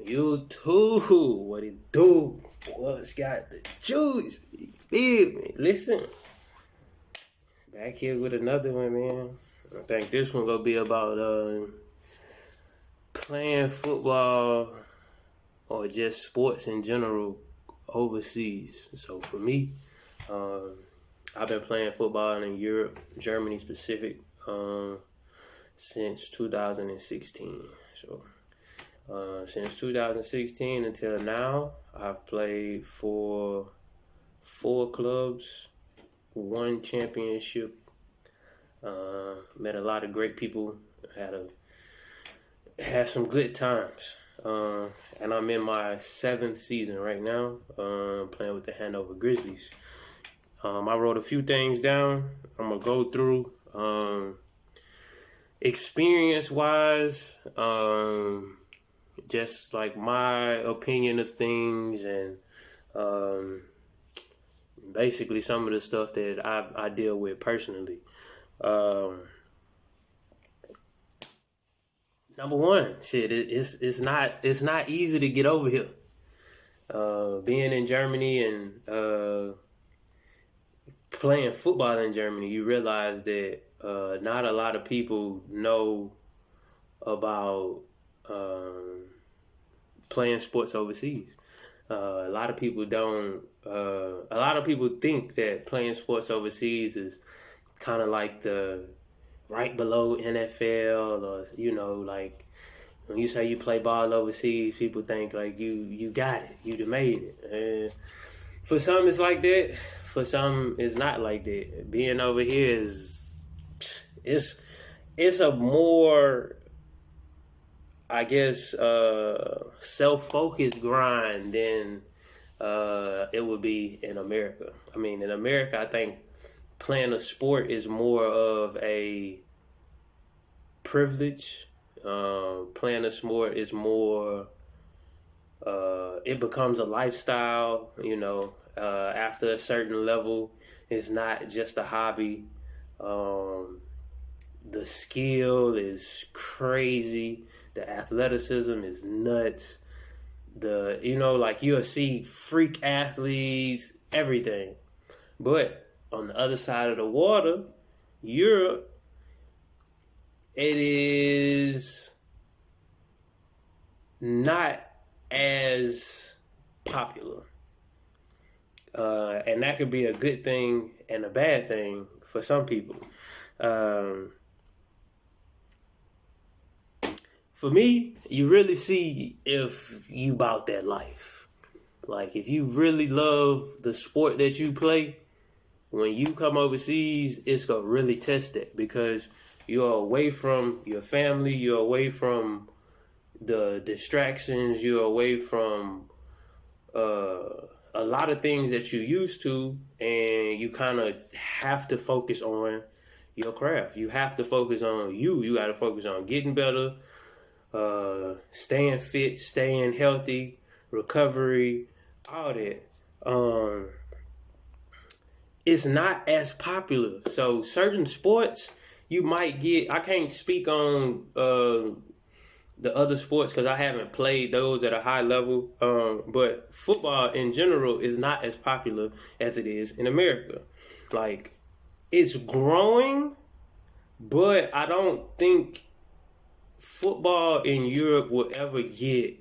You too. What it do? What's got the juice? You feel me? Listen. Back here with another one, man. I think this one gonna be about playing football or just sports in general overseas. So for me, I've been playing football in Europe, Germany specific, since 2016. So since 2016 until now, I've played for 4 clubs, 1 championship, met a lot of great people, had some good times. And I'm in my 7th season right now, playing with the Hanover Grizzlies. I wrote a few things down. I'm going to go through. Experience-wise, just like my opinion of things and basically some of the stuff that I deal with personally. Number one, it's not easy to get over here. Being in Germany and playing football in Germany, you realize that not a lot of people know about playing sports overseas. A lot of people don't. A lot of people think that playing sports overseas is kind of like the right below NFL, or like when you say you play ball overseas, people think like you got it, you done made it. And for some it's like that. For some it's not like that. Being over here it's a more, I guess, self-focused grind than it would be in America. I mean, in America, I think playing a sport is more of a privilege. Playing a sport is more, it becomes a lifestyle, after a certain level. It's not just a hobby. The skill is crazy. The athleticism is nuts. You'll see freak athletes, everything. But on the other side of the water, Europe, it is not as popular. And that could be a good thing and a bad thing for some people. For me, you really see if you about that life. Like, if you really love the sport that you play, when you come overseas, it's going to really test it, because you're away from your family, you're away from the distractions, you're away from a lot of things that you used to, and you kind of have to focus on your craft. You have to focus on you. You got to focus on getting better, staying fit, staying healthy, recovery, all that. It's not as popular. So certain sports you might get. I can't speak on the other sports because I haven't played those at a high level. But football in general is not as popular as it is in America. Like, it's growing, but I don't think football in Europe will ever get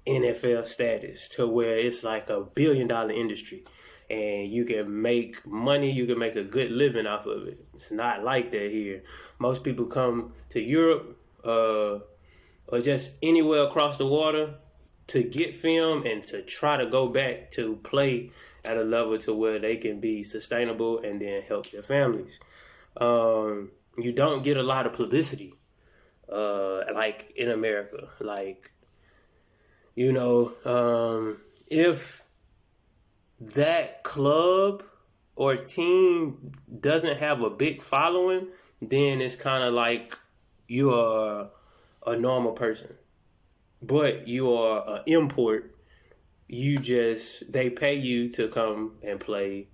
NFL status to where it's like a $1 billion industry and you can make money, you can make a good living off of it. It's not like that here. Most people come to Europe or just anywhere across the water to get film and to try to go back to play at a level to where they can be sustainable and then help their families. You don't get a lot of publicity like in America. Like, if that club or team doesn't have a big following, then it's kind of like you are a normal person. But you are an import. They pay you to come and play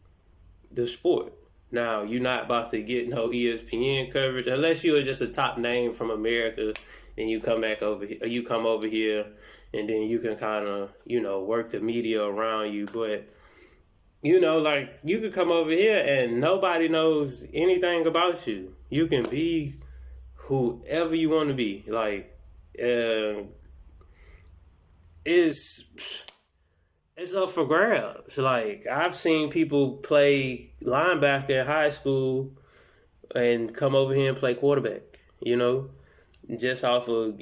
the sport. Now, you're not about to get no ESPN coverage unless you are just a top name from America. then you come back over here, you come over here, and then you can kind of, work the media around you. But, like, you could come over here and nobody knows anything about you. You can be whoever you want to be. Like, it's up for grabs. Like, I've seen people play linebacker in high school and come over here and play quarterback, just off of,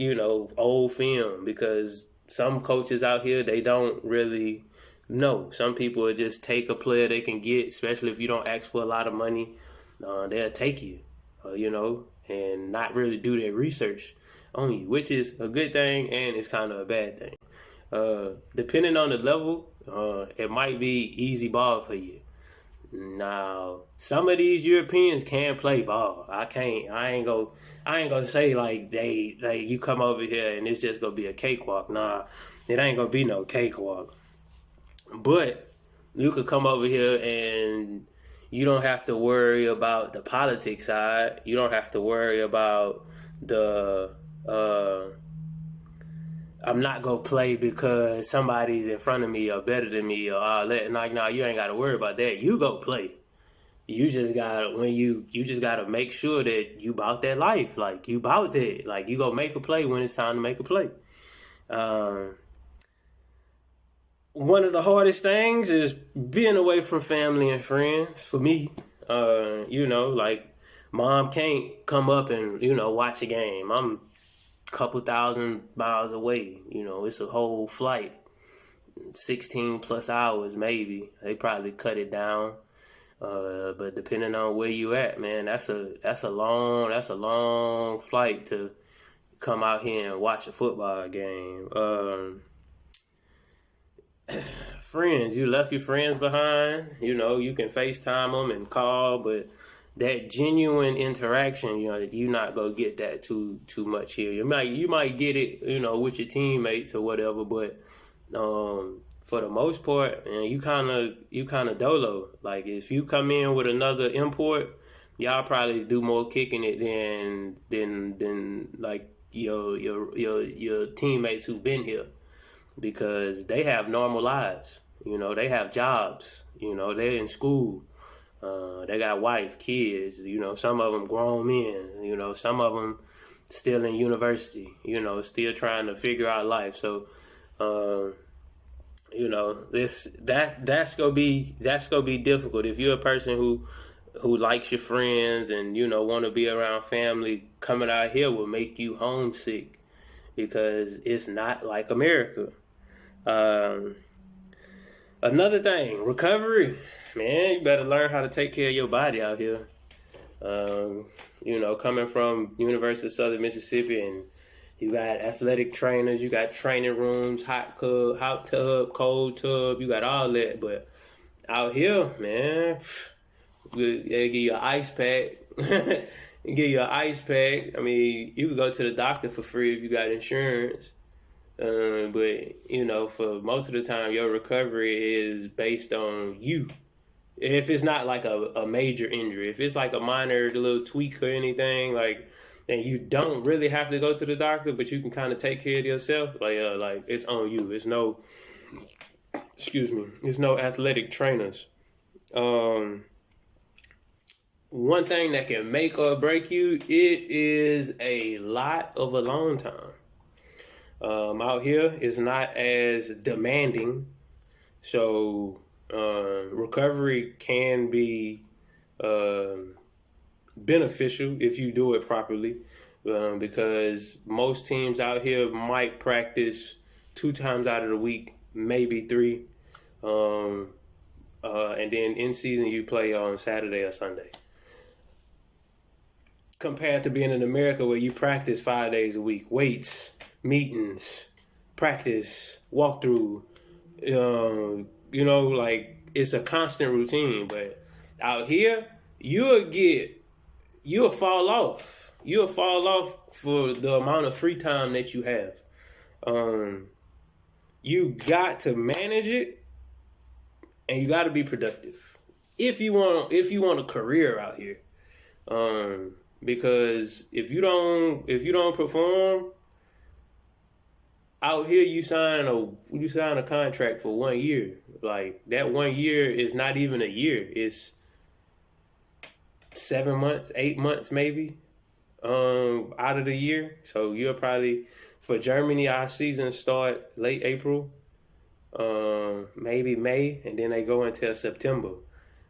old film, because some coaches out here, they don't really know. Some people will just take a player they can get, especially if you don't ask for a lot of money. They'll take you, and not really do their research on you, which is a good thing and it's kind of a bad thing. Depending on the level, it might be easy ball for you. Now, some of these Europeans can play ball. I ain't gonna say like you come over here and it's just gonna be a cakewalk. Nah, it ain't gonna be no cakewalk. But you could come over here and you don't have to worry about the politics side. You don't have to worry about the I'm not gonna play because somebody's in front of me or better than me or all that. Like, no, you ain't gotta worry about that. You go play. You just gotta make sure that you bout that life. Like, you bout that. Like, you go make a play when it's time to make a play. One of the hardest things is being away from family and friends for me. Like, mom can't come up and, watch a game. I'm couple thousand miles away. It's a whole flight, 16 plus hours maybe. They probably cut it down, but depending on where you at, man, that's a long flight to come out here and watch a football game. Friends, you left your friends behind. You can FaceTime them and call, but that genuine interaction, you're not gonna get that too much here. You might get it, with your teammates or whatever, but for the most part, man, you kind of dolo. Like, if you come in with another import, y'all probably do more kicking it than like your teammates who've been here, because they have normal lives. They have jobs. They're in school. They got wife, kids, some of them grown men, some of them still in university, still trying to figure out life. So, that's gonna be difficult. If you're a person who likes your friends and, want to be around family, coming out here will make you homesick because it's not like America. Another thing, recovery. Man, you better learn how to take care of your body out here. Coming from University of Southern Mississippi, and you got athletic trainers, you got training rooms, hot tub, cold tub, you got all that. But out here, man, they give you an ice pack. Give you an ice pack. I mean, you can go to the doctor for free if you got insurance. But, for most of the time, your recovery is based on you. If it's not like a major injury, if it's like a minor little tweak or anything, like, then you don't really have to go to the doctor, but you can kind of take care of yourself. Like it's on you. It's no athletic trainers. One thing that can make or break you, it is a lot of alone time. Out here is not as demanding, so recovery can be beneficial if you do it properly, because most teams out here might practice 2 times out of the week, maybe 3, and then in season you play on Saturday or Sunday. Compared to being in America where you practice 5 days a week, weights, meetings, practice, walkthrough, like, it's a constant routine. But out here, you'll fall off. You'll fall off for the amount of free time that you have. You got to manage it, and you got to be productive if you want a career out here. Because if you don't perform, out here you sign a contract for 1 year. Like that 1 year is not even a year. It's 7 months, 8 months maybe, out of the year. So you're probably for Germany our season start late April, maybe May, and then they go until September.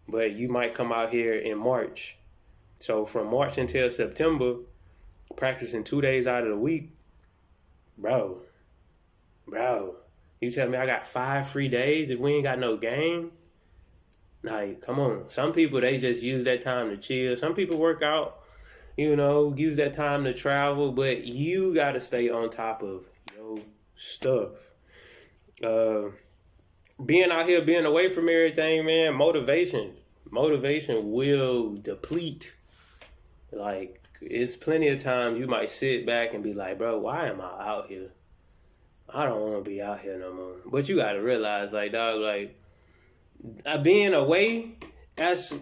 But you might come out here in March. So from March until September, practicing 2 days out of the week, bro. You tell me I got 5 free days if we ain't got no game? Like, come on. Some people, they just use that time to chill. Some people work out, use that time to travel, but you got to stay on top of your stuff. Being out here, being away from everything, man, motivation will deplete. Like, it's plenty of times you might sit back and be like, bro, why am I out here? I don't want to be out here no more. But you got to realize, like, dog, like, being away, that's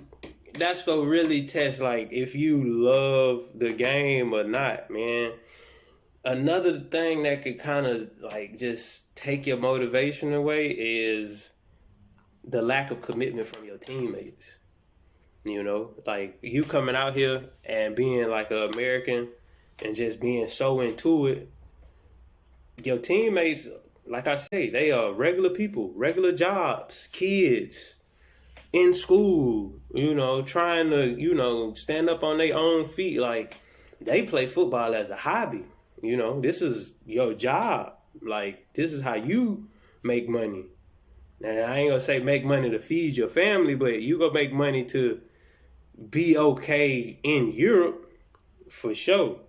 gonna really test, like, if you love the game or not, man. Another thing that could kind of, like, just take your motivation away is the lack of commitment from your teammates. Like, you coming out here and being, like, an American and just being so into it, your teammates, like I say, they are regular people, regular jobs, kids in school, trying to, stand up on their own feet. Like, they play football as a hobby. This is your job. Like, this is how you make money. And I ain't gonna say make money to feed your family, but you gonna make money to be okay in Europe for sure.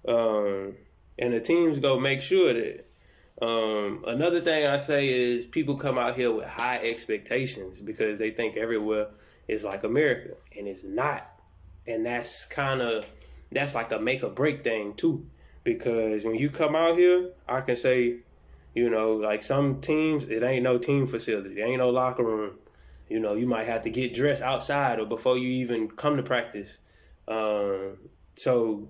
And the teams go make sure that. Another thing I say is people come out here with high expectations because they think everywhere is like America, and it's not. And that's like a make or break thing too, because when you come out here, I can say, like some teams, it ain't no team facility, there ain't no locker room. You might have to get dressed outside or before you even come to practice. So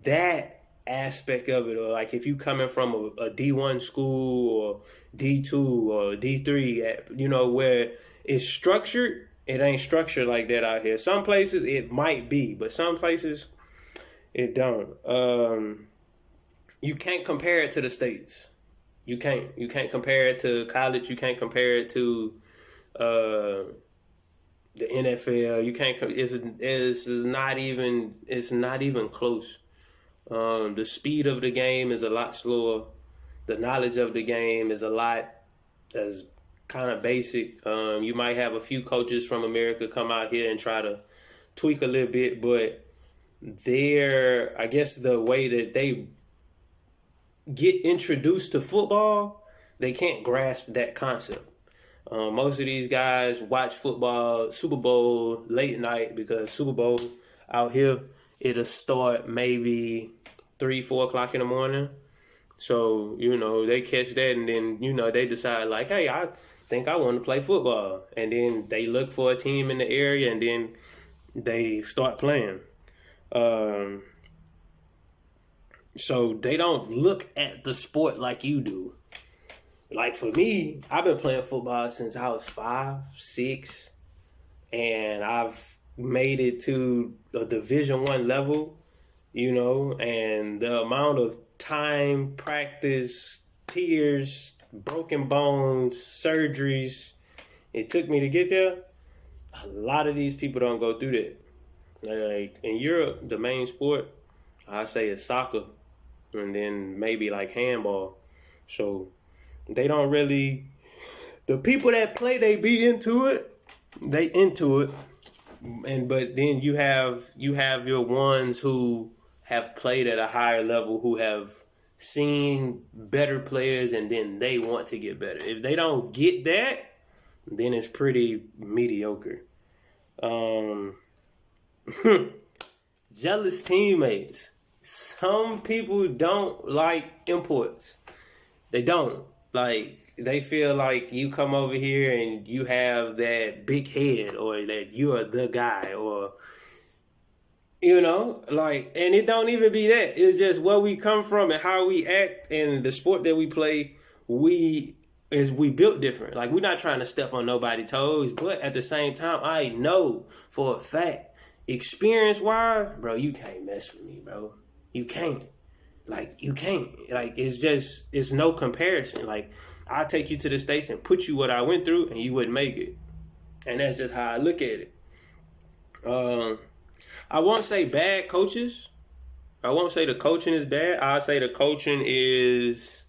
that aspect of it, or like if you coming from a D1 school or D2 or D3, where it's structured, it ain't structured like that out here. Some places it might be, but some places it don't. You can't compare it to the States. You can't compare it to college. You can't compare it to the NFL. You can't. It's not even close. The speed of the game is a lot slower. The knowledge of the game is as kind of basic. You might have a few coaches from America come out here and try to tweak a little bit, but I guess the way that they get introduced to football, they can't grasp that concept. Most of these guys watch football, Super Bowl late night, because Super Bowl out here, it'll start maybe 3-4 o'clock in the morning. So, they catch that and then, they decide like, hey, I think I want to play football. And then they look for a team in the area and then they start playing. So they don't look at the sport like you do. Like for me, I've been playing football since I was 5, 6, and I've made it to a Division I level, and the amount of time, practice, tears, broken bones, surgeries it took me to get there, a lot of these people don't go through that. Like in Europe, the main sport, I say, is soccer, and then maybe like handball. So they don't really, the people that play, they be into it. But then you have your ones who have played at a higher level, who have seen better players, and then they want to get better. If they don't get that, then it's pretty mediocre. Jealous teammates. Some people don't like imports. They don't. Like, they feel like you come over here and you have that big head, or that you are the guy, or You know, like, and it don't even be that. It's just where we come from and how we act and the sport that we play. We built different. Like, we're not trying to step on nobody's toes, but at the same time, I know for a fact, experience wise, bro, you can't mess with me, bro. You can't. Like, you can't. Like, it's no comparison. Like, I'll take you to the States and put you what I went through, and you wouldn't make it. And that's just how I look at it. I won't say bad coaches. I won't say the coaching is bad. I'll say the coaching is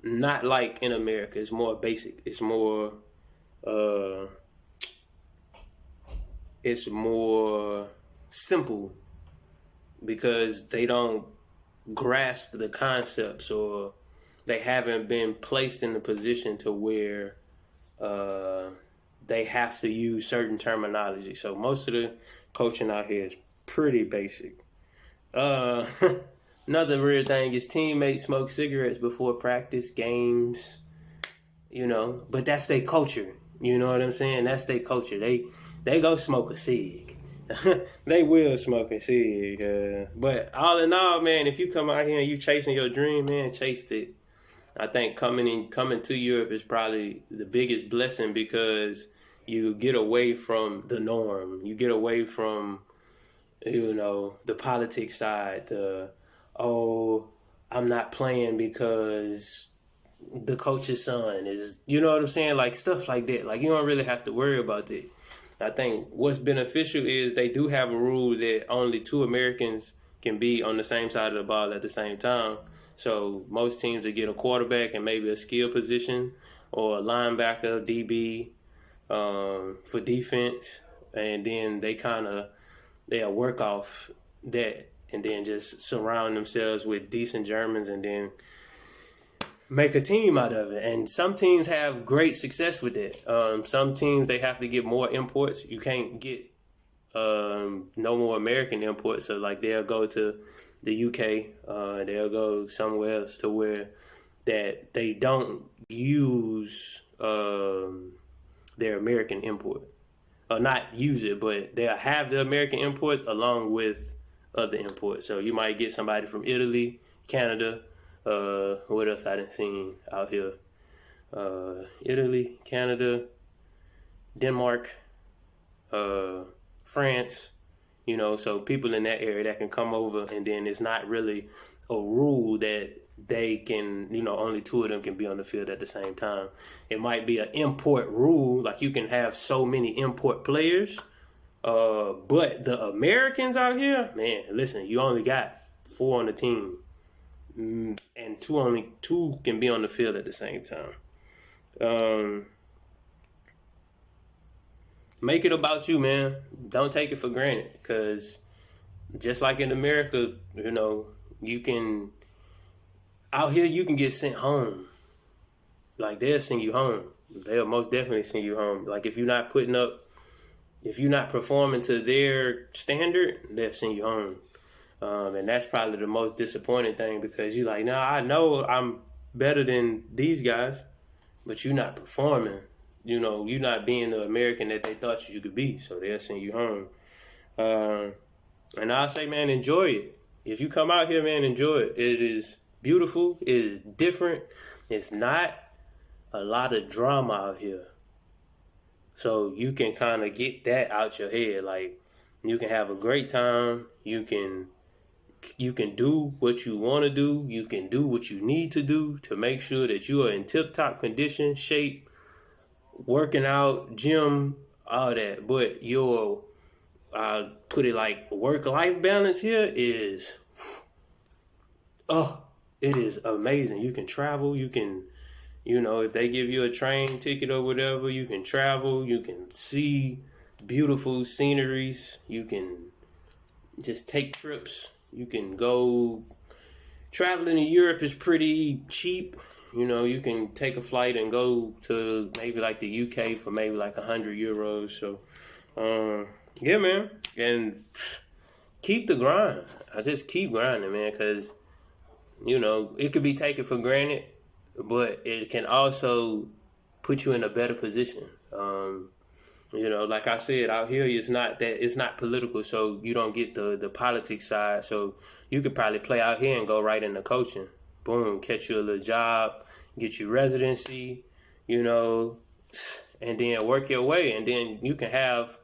not like in America. It's more basic. It's more simple because they don't grasp the concepts, or they haven't been placed in the position to where they have to use certain terminology. So most of the coaching out here is pretty basic. Another weird thing is teammates smoke cigarettes before practice, games, but that's their culture. You know what I'm saying? That's their culture. They go smoke a cig. They will smoke a cig. But all in all, man, if you come out here and you chasing your dream, man, chase it. I think coming to Europe is probably the biggest blessing because you get away from the norm. You get away from, the politics side. I'm not playing because the coach's son is, you know what I'm saying? Like, stuff like that. Like, you don't really have to worry about that. I think what's beneficial is they do have a rule that only 2 Americans can be on the same side of the ball at the same time. So most teams will get a quarterback and maybe a skill position or a linebacker, DB, for defense. And then they'll work off that and then just surround themselves with decent Germans and then make a team out of it. And some teams have great success with that. Some teams, they have to get more imports. You can't get no more American imports. So, like, they'll go to the UK. They'll go somewhere else to where that they don't use their American import. Or not use it, but they'll have the American imports along with other imports. So you might get somebody from Italy, Canada. What else I done seen out here? Italy, Canada, Denmark, France. So people in that area that can come over, and then it's not really a rule that they can, only 2 of them can be on the field at the same time. It might be an import rule, like you can have so many import players. But the Americans out here, man, listen, you only got 4 on the team. And two can be on the field at the same time. Make it about you, man. Don't take it for granted, because just like in America, you can out here you can get sent home. Like, they'll send you home. They'll most definitely send you home. Like, if you're not performing to their standard, they'll send you home. And that's probably the most disappointing thing, because you're like, nah, I know I'm better than these guys, but you're not performing. You're not being the American that they thought you could be, so they'll send you home. And I'll say, man, enjoy it. If you come out here, man, enjoy it. It is beautiful. It is different. It's not a lot of drama out here. So you can kind of get that out your head. Like, you can have a great time. You can do what you want to do. You can do what you need to do to make sure that you are in tip-top condition, shape, working out, gym, all that. But your, put it like, work-life balance here is, it is amazing. You can travel. You can, if they give you a train ticket or whatever, you can travel. You can see beautiful sceneries. You can just take trips. You can go. Traveling in Europe is pretty cheap. You can take a flight and go to maybe like the UK for maybe like €100. So, yeah, man. And keep the grind. I just keep grinding, man, because, it could be taken for granted, but it can also put you in a better position. You know, like I said, out here it's not political, so you don't get the politics side. So you could probably play out here and go right into coaching. Boom, catch you a little job, get you residency, you know, and then work your way, and then you can have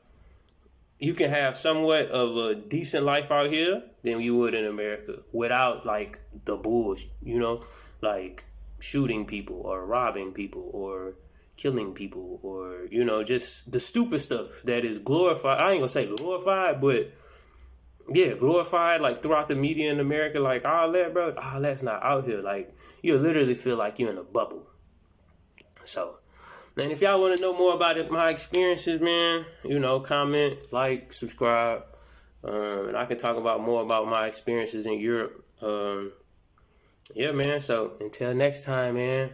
somewhat of a decent life out here than you would in America without like the bullshit, you know, like shooting people or robbing people or killing people or, you know, just the stupid stuff that is glorified. I ain't gonna say glorified, but yeah, glorified like throughout the media in America, like all that, bro, all that's not out here. Like you literally feel like you're in a bubble. So, man, if y'all want to know more about my experiences, man, you know, comment, like, subscribe, and I can talk about more about my experiences in Europe. Yeah, man. So until next time, man.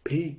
Peace.